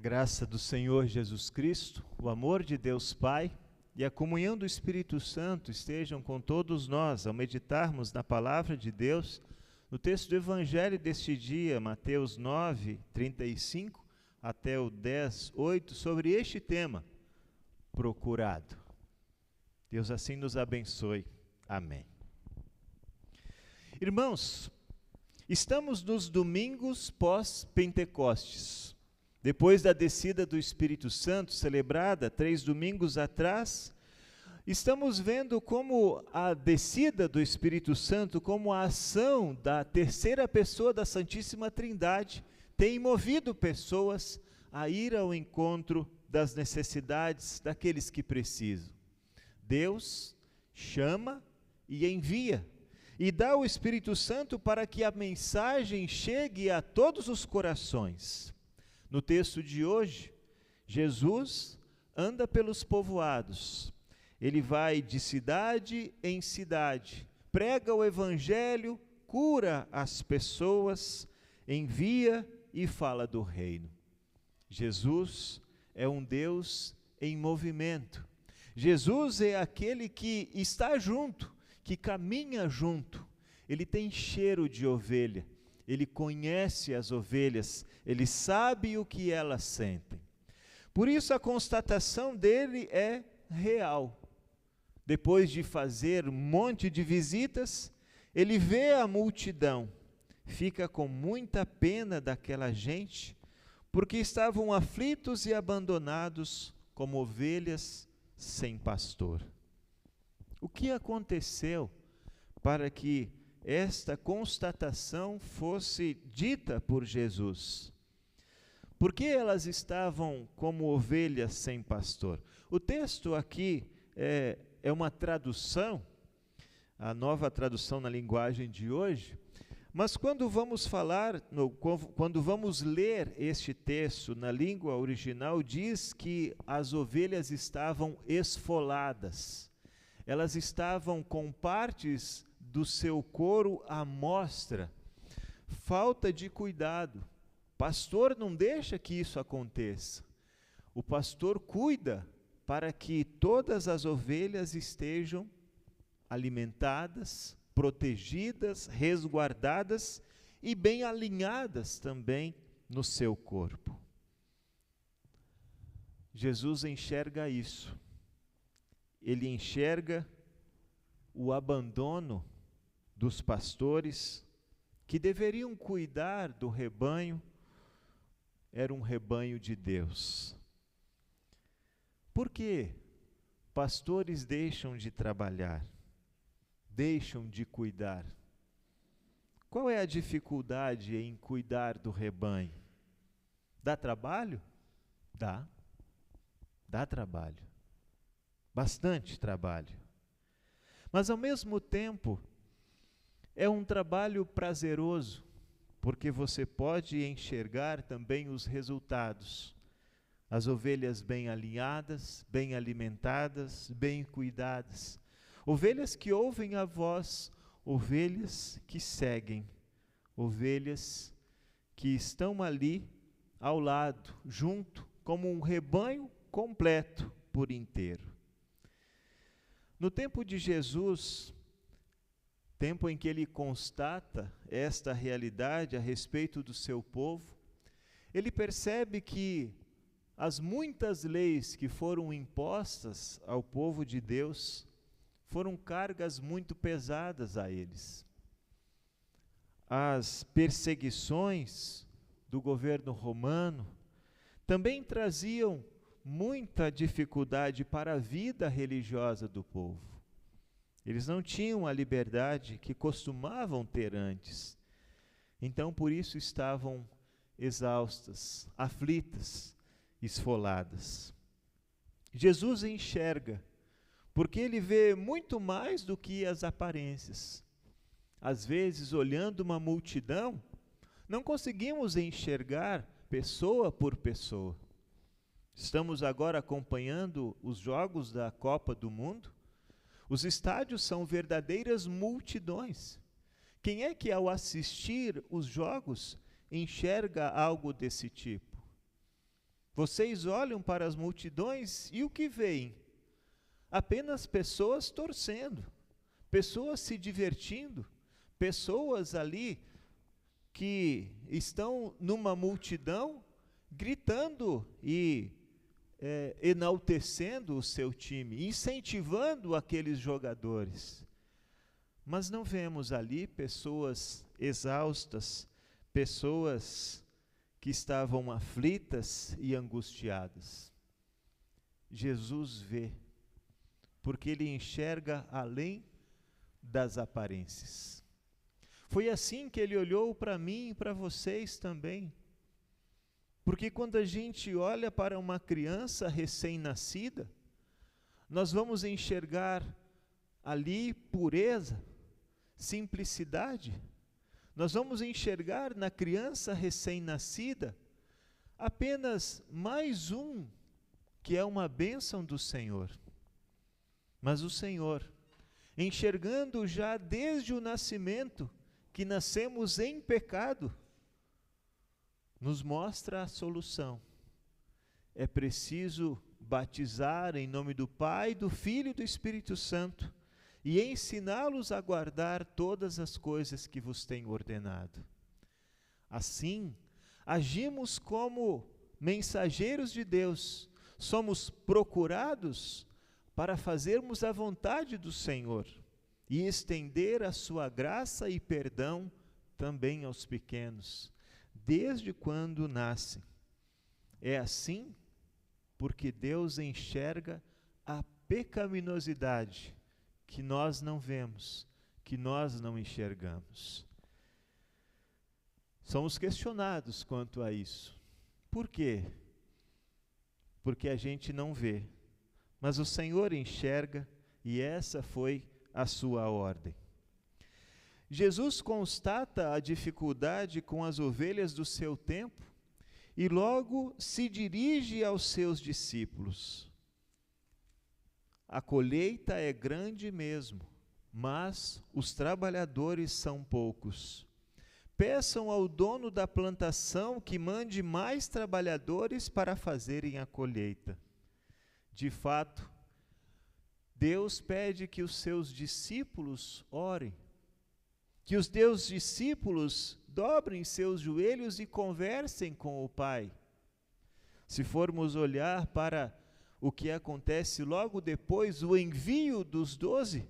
graça do Senhor Jesus Cristo, o amor de Deus Pai e a comunhão do Espírito Santo estejam com todos nós ao meditarmos na palavra de Deus, no texto do Evangelho deste dia, Mateus 9, 35 até o 10, 8, sobre este tema, procurado. Deus assim nos abençoe. Amém. Irmãos, estamos nos domingos pós-Pentecostes. Depois da descida do Espírito Santo, celebrada 3 domingos atrás, estamos vendo como a descida do Espírito Santo, como a ação da terceira pessoa da Santíssima Trindade, tem movido pessoas a ir ao encontro das necessidades daqueles que precisam. Deus chama e envia, e dá o Espírito Santo para que a mensagem chegue a todos os corações. No texto de hoje, Jesus anda pelos povoados. Ele vai de cidade em cidade, prega o Evangelho, cura as pessoas, envia e fala do reino. Jesus é um Deus em movimento. Jesus é aquele que está junto, que caminha junto. Ele tem cheiro de ovelha. Ele conhece as ovelhas, ele sabe o que elas sentem. Por isso a constatação dele é real. Depois de fazer um monte de visitas, ele vê a multidão, fica com muita pena daquela gente, porque estavam aflitos e abandonados como ovelhas sem pastor. O que aconteceu para que esta constatação fosse dita por Jesus? Por que elas estavam como ovelhas sem pastor? O texto aqui é uma tradução, a nova tradução na linguagem de hoje, mas quando vamos quando vamos ler este texto na língua original, diz que as ovelhas estavam esfoladas, elas estavam com partes do seu couro à mostra, falta de cuidado. Pastor não deixa que isso aconteça. O pastor cuida para que todas as ovelhas estejam alimentadas, protegidas, resguardadas e bem alinhadas também no seu corpo. Jesus enxerga isso. Ele enxerga o abandono dos pastores que deveriam cuidar do rebanho. Era um rebanho de Deus. Por que pastores deixam de trabalhar? Deixam de cuidar? Qual é a dificuldade em cuidar do rebanho? Dá trabalho? Dá. Dá trabalho. Bastante trabalho. Mas ao mesmo tempo, é um trabalho prazeroso, porque você pode enxergar também os resultados. As ovelhas bem alinhadas, bem alimentadas, bem cuidadas. Ovelhas que ouvem a voz, ovelhas que seguem, ovelhas que estão ali ao lado, junto, como um rebanho completo por inteiro. No tempo de Jesus, tempo em que ele constata esta realidade a respeito do seu povo, ele percebe que as muitas leis que foram impostas ao povo de Deus foram cargas muito pesadas a eles. As perseguições do governo romano também traziam muita dificuldade para a vida religiosa do povo. Eles não tinham a liberdade que costumavam ter antes. Então, por isso, estavam exaustas, aflitas, esfoladas. Jesus enxerga, porque ele vê muito mais do que as aparências. Às vezes, olhando uma multidão, não conseguimos enxergar pessoa por pessoa. Estamos agora acompanhando os jogos da Copa do Mundo. Os estádios são verdadeiras multidões. Quem é que, ao assistir os jogos, enxerga algo desse tipo? Vocês olham para as multidões e o que veem? Apenas pessoas torcendo, pessoas se divertindo, pessoas ali que estão numa multidão gritando e enaltecendo o seu time, incentivando aqueles jogadores. Mas não vemos ali pessoas exaustas, pessoas que estavam aflitas e angustiadas. Jesus vê, porque ele enxerga além das aparências. Foi assim que ele olhou para mim e para vocês também. Porque quando a gente olha para uma criança recém-nascida, nós vamos enxergar ali pureza, simplicidade. Nós vamos enxergar na criança recém-nascida apenas mais um que é uma bênção do Senhor. Mas o Senhor, enxergando já desde o nascimento que nascemos em pecado, nos mostra a solução. É preciso batizar em nome do Pai, do Filho e do Espírito Santo e ensiná-los a guardar todas as coisas que vos tenho ordenado. Assim, agimos como mensageiros de Deus, somos procurados para fazermos a vontade do Senhor e estender a sua graça e perdão também aos pequenos, desde quando nascem. É assim porque Deus enxerga a pecaminosidade que nós não vemos, que nós não enxergamos. Somos questionados quanto a isso. Por quê? Porque a gente não vê, mas o Senhor enxerga e essa foi a sua ordem. Jesus constata a dificuldade com as ovelhas do seu tempo e logo se dirige aos seus discípulos. A colheita é grande mesmo, mas os trabalhadores são poucos. Peçam ao dono da plantação que mande mais trabalhadores para fazerem a colheita. De fato, Deus pede que os seus discípulos orem, que os seus discípulos dobrem seus joelhos e conversem com o Pai. Se formos olhar para o que acontece logo depois, o envio dos 12,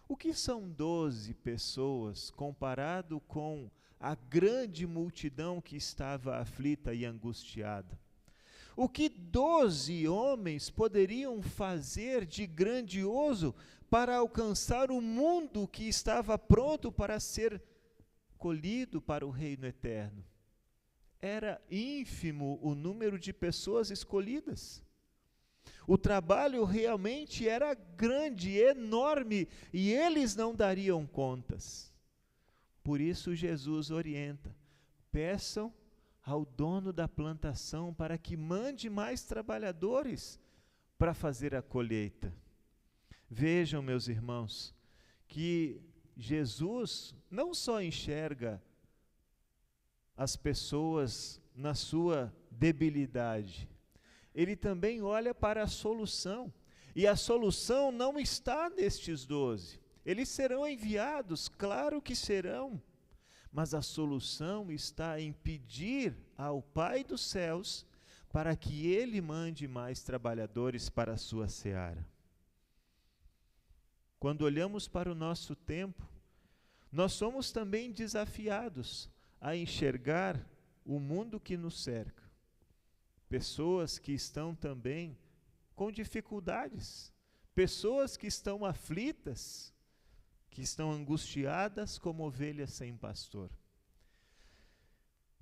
o que são 12 pessoas comparado com a grande multidão que estava aflita e angustiada? O que 12 homens poderiam fazer de grandioso para alcançar o mundo que estava pronto para ser colhido para o reino eterno? Era ínfimo o número de pessoas escolhidas. O trabalho realmente era grande, enorme, e eles não dariam contas. Por isso Jesus orienta: peçam ao dono da plantação para que mande mais trabalhadores para fazer a colheita. Vejam, meus irmãos, que Jesus não só enxerga as pessoas na sua debilidade, ele também olha para a solução. E a solução não está nestes 12. Eles serão enviados, claro que serão. Mas a solução está em pedir ao Pai dos céus para que Ele mande mais trabalhadores para a sua seara. Quando olhamos para o nosso tempo, nós somos também desafiados a enxergar o mundo que nos cerca. Pessoas que estão também com dificuldades, pessoas que estão aflitas, que estão angustiadas como ovelhas sem pastor.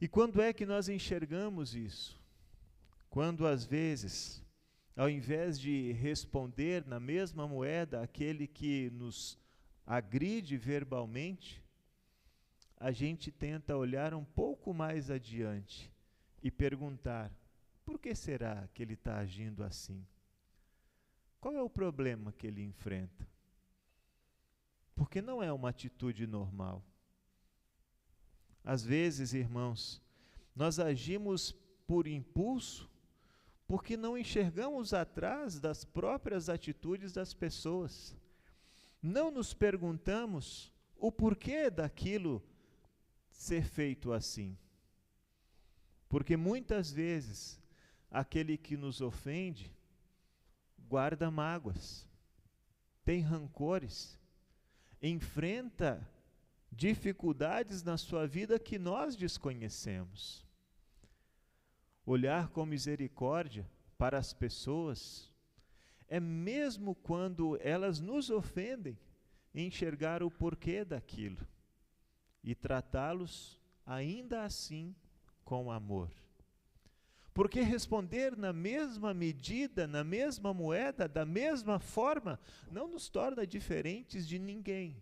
E quando é que nós enxergamos isso? Quando às vezes, ao invés de responder na mesma moeda aquele que nos agride verbalmente, a gente tenta olhar um pouco mais adiante e perguntar: por que será que ele está agindo assim? Qual é o problema que ele enfrenta? Porque não é uma atitude normal. Às vezes, irmãos, nós agimos por impulso, porque não enxergamos atrás das próprias atitudes das pessoas. Não nos perguntamos o porquê daquilo ser feito assim. Porque muitas vezes aquele que nos ofende guarda mágoas, tem rancores, enfrenta dificuldades na sua vida que nós desconhecemos. Olhar com misericórdia para as pessoas é mesmo quando elas nos ofendem, enxergar o porquê daquilo e tratá-los ainda assim com amor. Porque responder na mesma medida, na mesma moeda, da mesma forma, não nos torna diferentes de ninguém,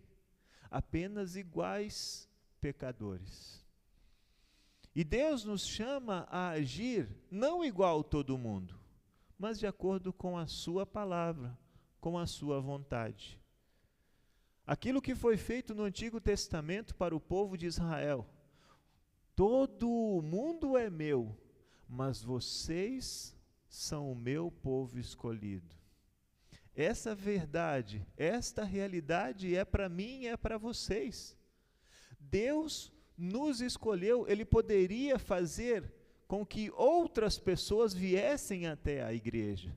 apenas iguais pecadores. E Deus nos chama a agir não igual todo mundo, mas de acordo com a sua palavra, com a sua vontade. Aquilo que foi feito no Antigo Testamento para o povo de Israel: todo o mundo é meu, mas vocês são o meu povo escolhido. Essa verdade, esta realidade é para mim e é para vocês. Deus nos escolheu, Ele poderia fazer com que outras pessoas viessem até a igreja.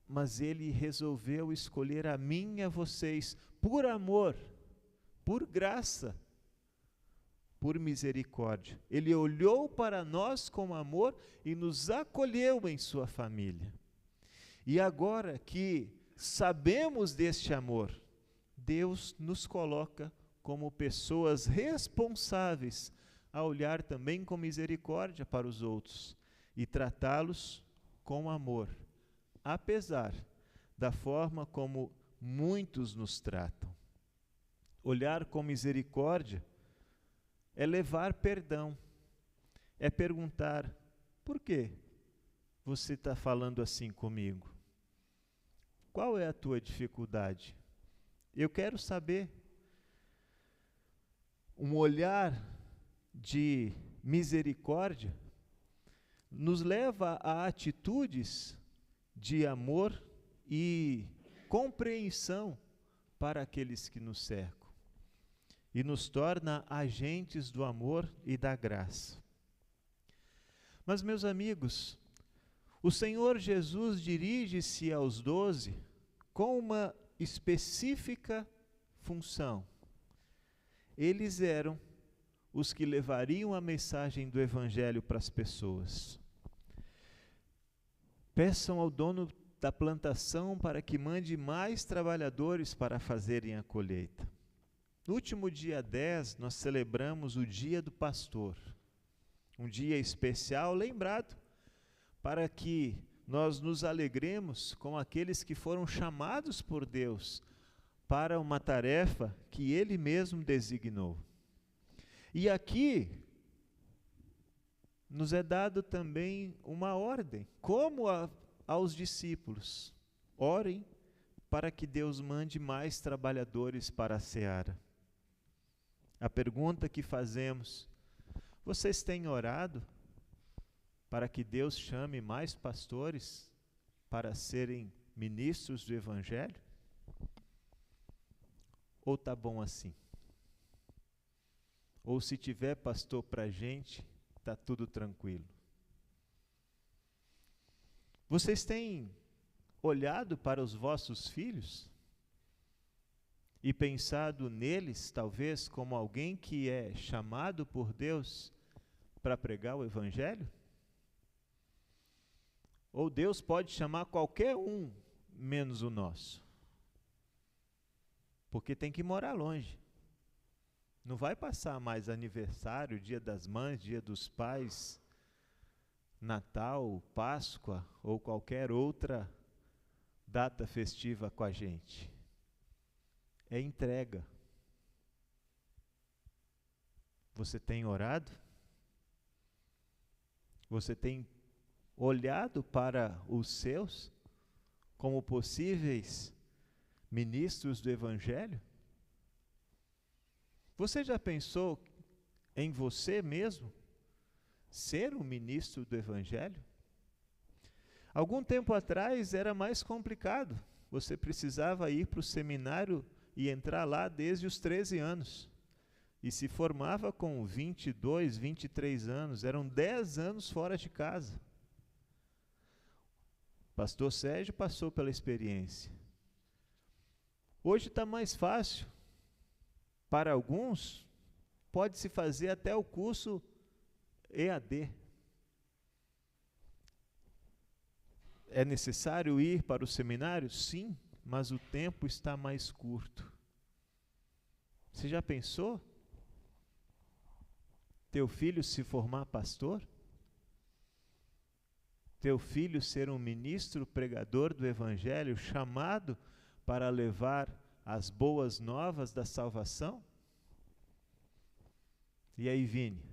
Mas Ele resolveu escolher a mim e a vocês por amor, por graça, por misericórdia. Ele olhou para nós com amor e nos acolheu em sua família. E agora que sabemos deste amor, Deus nos coloca como pessoas responsáveis a olhar também com misericórdia para os outros e tratá-los com amor, apesar da forma como muitos nos tratam. Olhar com misericórdia é levar perdão, é perguntar: por que você está falando assim comigo? Qual é a tua dificuldade? Eu quero saber. Um olhar de misericórdia nos leva a atitudes de amor e compreensão para aqueles que nos cercam e nos torna agentes do amor e da graça. Mas, meus amigos, o Senhor Jesus dirige-se aos 12 com uma específica função. Eles eram os que levariam a mensagem do Evangelho para as pessoas. Peçam ao dono da plantação para que mande mais trabalhadores para fazerem a colheita. No último dia 10, nós celebramos o Dia do Pastor, um dia especial lembrado para que nós nos alegremos com aqueles que foram chamados por Deus para uma tarefa que Ele mesmo designou. E aqui nos é dado também uma ordem, como aos discípulos: orem para que Deus mande mais trabalhadores para a seara. A pergunta que fazemos: vocês têm orado para que Deus chame mais pastores para serem ministros do Evangelho? Ou está bom assim? Ou se tiver pastor para a gente, está tudo tranquilo? Vocês têm olhado para os vossos filhos e pensado neles, talvez, como alguém que é chamado por Deus para pregar o Evangelho? Ou Deus pode chamar qualquer um, menos o nosso? Porque tem que morar longe. Não vai passar mais aniversário, Dia das Mães, Dia dos Pais, Natal, Páscoa ou qualquer outra data festiva com a gente. É entrega. Você tem orado? Você tem olhado para os seus como possíveis ministros do Evangelho? Você já pensou em você mesmo ser um ministro do Evangelho? Algum tempo atrás era mais complicado. Você precisava ir para o seminário e entrar lá desde os 13 anos. E se formava com 22, 23 anos. Eram 10 anos fora de casa. Pastor Sérgio passou pela experiência. Hoje está mais fácil. Para alguns, pode-se fazer até o curso EAD. É necessário ir para o seminário? Sim, mas o tempo está mais curto. Você já pensou? Teu filho se formar pastor? Teu filho ser um ministro pregador do Evangelho, chamado para levar as boas novas da salvação? E aí, Vini?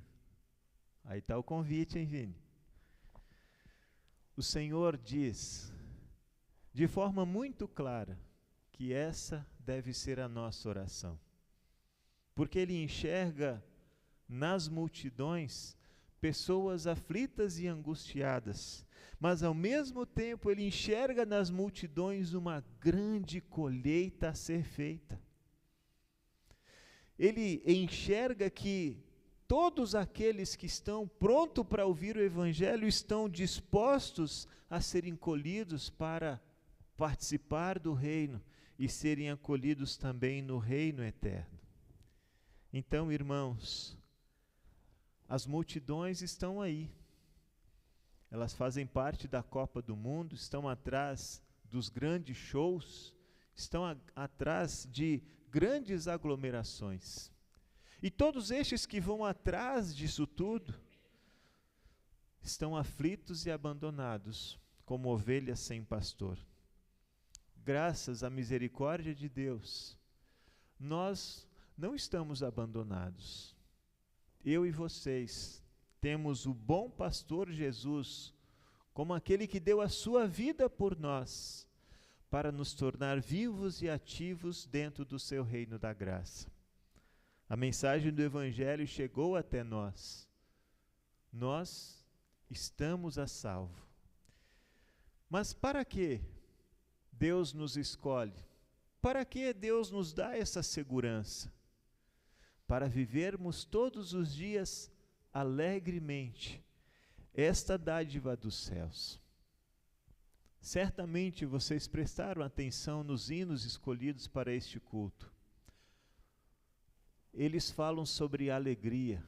Aí está o convite, hein, Vini? O Senhor diz, de forma muito clara, que essa deve ser a nossa oração. Porque Ele enxerga nas multidões pessoas aflitas e angustiadas, mas ao mesmo tempo Ele enxerga nas multidões uma grande colheita a ser feita. Ele enxerga que todos aqueles que estão prontos para ouvir o Evangelho estão dispostos a serem colhidos para participar do reino e serem acolhidos também no reino eterno. Então, irmãos, as multidões estão aí. Elas fazem parte da Copa do Mundo, estão atrás dos grandes shows, estão atrás de grandes aglomerações. E todos estes que vão atrás disso tudo estão aflitos e abandonados, como ovelhas sem pastor. Graças à misericórdia de Deus, nós não estamos abandonados. Eu e vocês temos o bom pastor Jesus, como aquele que deu a sua vida por nós, para nos tornar vivos e ativos dentro do seu reino da graça. A mensagem do Evangelho chegou até nós. Nós estamos a salvo. Mas para que Deus nos escolhe? Para que Deus nos dá essa segurança? Para vivermos todos os dias alegremente esta dádiva dos céus. Certamente vocês prestaram atenção nos hinos escolhidos para este culto. Eles falam sobre alegria.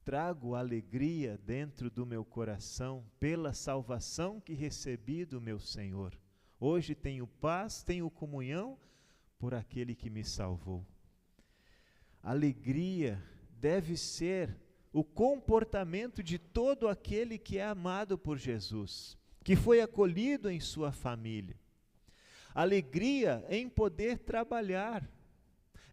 Trago alegria dentro do meu coração pela salvação que recebi do meu Senhor. Hoje tenho paz, tenho comunhão por aquele que me salvou. Alegria deve ser o comportamento de todo aquele que é amado por Jesus, que foi acolhido em sua família. Alegria em poder trabalhar,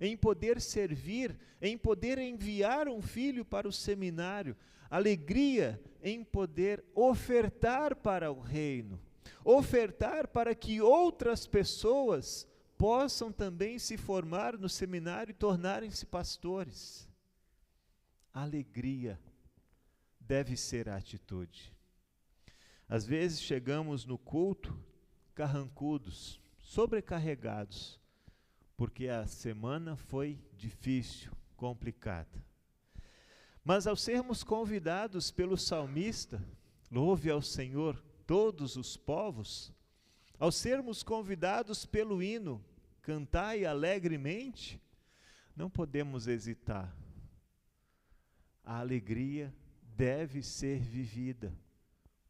em poder servir, em poder enviar um filho para o seminário, alegria em poder ofertar para o reino, ofertar para que outras pessoas possam também se formar no seminário e tornarem-se pastores. Alegria deve ser a atitude. Às vezes chegamos no culto carrancudos, sobrecarregados, porque a semana foi difícil, complicada. Mas ao sermos convidados pelo salmista, louve ao Senhor todos os povos, ao sermos convidados pelo hino, cantai alegremente, não podemos hesitar. A alegria deve ser vivida,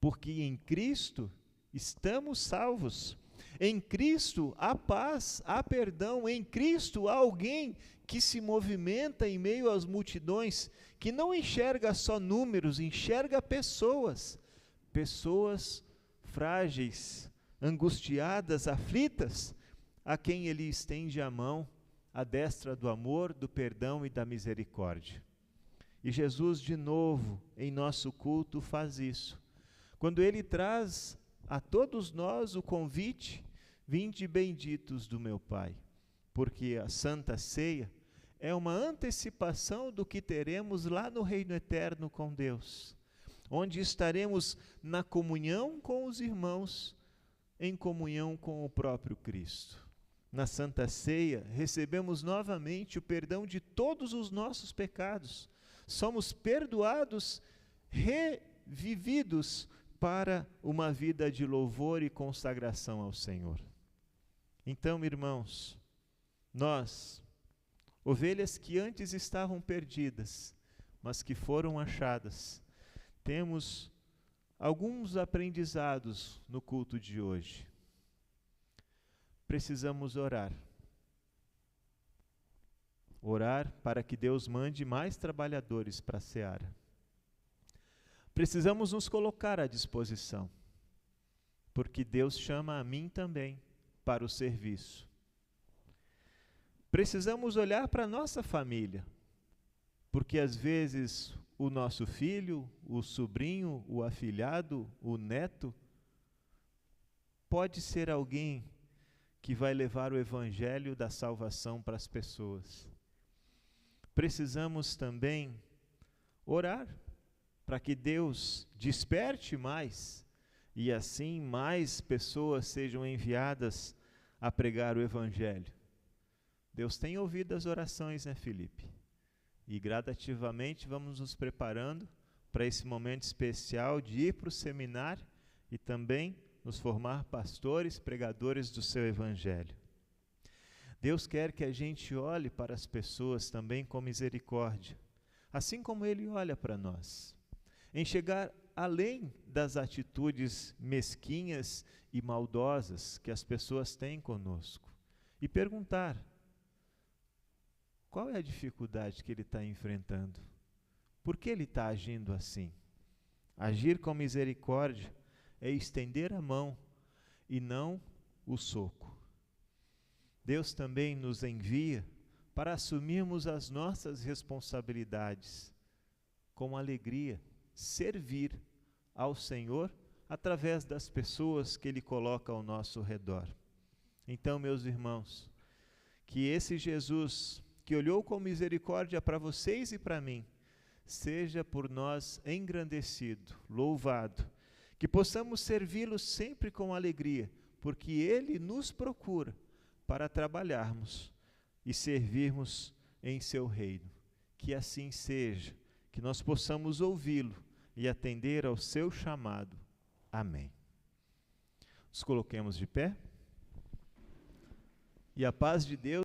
porque em Cristo estamos salvos. Em Cristo há paz, há perdão. Em Cristo há alguém que se movimenta em meio às multidões, que não enxerga só números, enxerga pessoas. Pessoas frágeis, angustiadas, aflitas, a quem Ele estende a mão, a destra do amor, do perdão e da misericórdia. E Jesus, de novo, em nosso culto, faz isso. Quando Ele traz a todos nós o convite, vinde benditos do meu Pai, porque a Santa Ceia é uma antecipação do que teremos lá no reino eterno com Deus. onde estaremos na comunhão com os irmãos, em comunhão com o próprio Cristo. Na Santa Ceia, recebemos novamente o perdão de todos os nossos pecados. Somos perdoados, revividos para uma vida de louvor e consagração ao Senhor. Então, irmãos, nós, ovelhas que antes estavam perdidas, mas que foram achadas, temos alguns aprendizados no culto de hoje. Precisamos orar. Orar para que Deus mande mais trabalhadores para a seara. Precisamos nos colocar à disposição, porque Deus chama a mim também para o serviço. Precisamos olhar para a nossa família, porque às vezes o nosso filho, o sobrinho, o afilhado, o neto, pode ser alguém que vai levar o evangelho da salvação para as pessoas. Precisamos também orar para que Deus desperte mais e assim mais pessoas sejam enviadas a pregar o evangelho. Deus tem ouvido as orações, né, Felipe? E gradativamente vamos nos preparando para esse momento especial de ir para o seminário e também nos formar pastores, pregadores do seu evangelho. Deus quer que a gente olhe para as pessoas também com misericórdia, assim como Ele olha para nós, em chegar além das atitudes mesquinhas e maldosas que as pessoas têm conosco e perguntar: qual é a dificuldade que ele está enfrentando? Por que ele está agindo assim? Agir com misericórdia é estender a mão e não o soco. Deus também nos envia para assumirmos as nossas responsabilidades com alegria, servir ao Senhor através das pessoas que Ele coloca ao nosso redor. Então, meus irmãos, que esse Jesus que olhou com misericórdia para vocês e para mim, seja por nós engrandecido, louvado, que possamos servi-lo sempre com alegria, porque Ele nos procura para trabalharmos e servirmos em seu reino. Que assim seja, que nós possamos ouvi-lo e atender ao seu chamado. Amém. Nos coloquemos de pé. E a paz de Deus